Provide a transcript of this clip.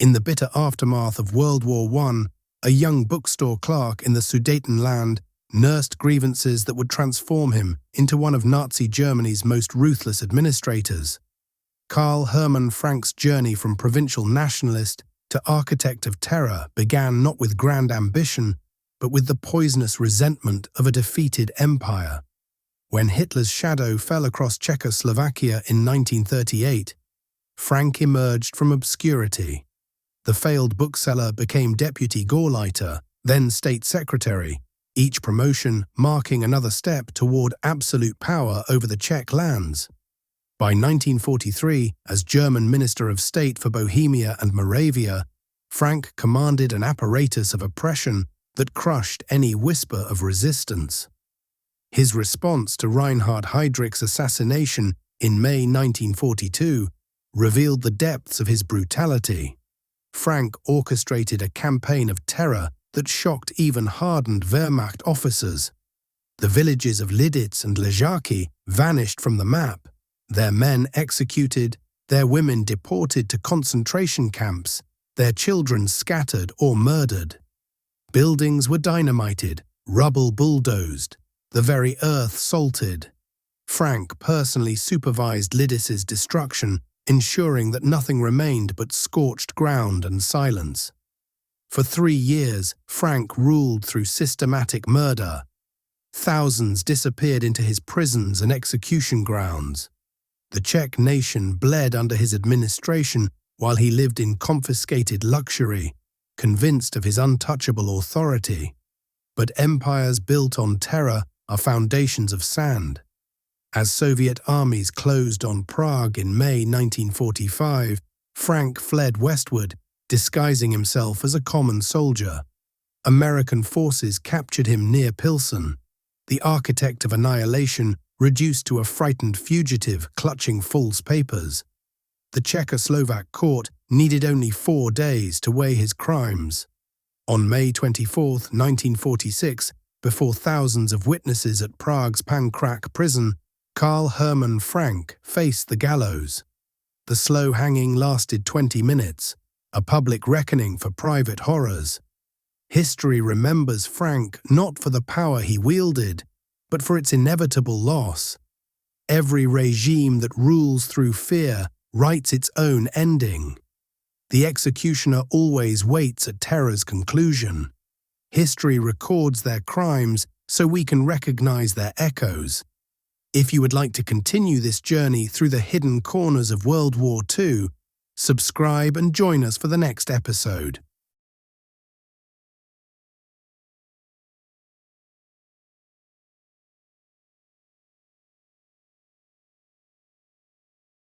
In the bitter aftermath of World War I, a young bookstore clerk in the Sudetenland nursed grievances that would transform him into one of Nazi Germany's most ruthless administrators. Karl Hermann Frank's journey from provincial nationalist to architect of terror began not with grand ambition, but with the poisonous resentment of a defeated empire. When Hitler's shadow fell across Czechoslovakia in 1938, Frank emerged from obscurity. The failed bookseller became deputy Gauleiter, then state secretary, each promotion marking another step toward absolute power over the Czech lands. By 1943, as German Minister of State for Bohemia and Moravia, Frank commanded an apparatus of oppression that crushed any whisper of resistance. His response to Reinhard Heydrich's assassination in May 1942 revealed the depths of his brutality. Frank orchestrated a campaign of terror that shocked even hardened Wehrmacht officers. The villages of Lidice and Ležáky vanished from the map, their men executed, their women deported to concentration camps, their children scattered or murdered. Buildings were dynamited, rubble bulldozed, the very earth salted. Frank personally supervised Lidice's destruction, ensuring that nothing remained but scorched ground and silence. For 3 years, Frank ruled through systematic murder. Thousands disappeared into his prisons and execution grounds. The Czech nation bled under his administration while he lived in confiscated luxury, convinced of his untouchable authority. But empires built on terror are foundations of sand. As Soviet armies closed on Prague in May 1945, Frank fled westward, disguising himself as a common soldier. American forces captured him near Pilsen, the architect of annihilation reduced to a frightened fugitive clutching false papers. The Czechoslovak court needed only 4 days to weigh his crimes. On May 24, 1946, before thousands of witnesses at Prague's Pankrác prison, Karl Hermann Frank faced the gallows. The slow hanging lasted 20 minutes, a public reckoning for private horrors. History remembers Frank not for the power he wielded, but for its inevitable loss. Every regime that rules through fear writes its own ending. The executioner always waits at terror's conclusion. History records their crimes so we can recognize their echoes. If you would like to continue this journey through the hidden corners of World War II, subscribe and join us for the next episode.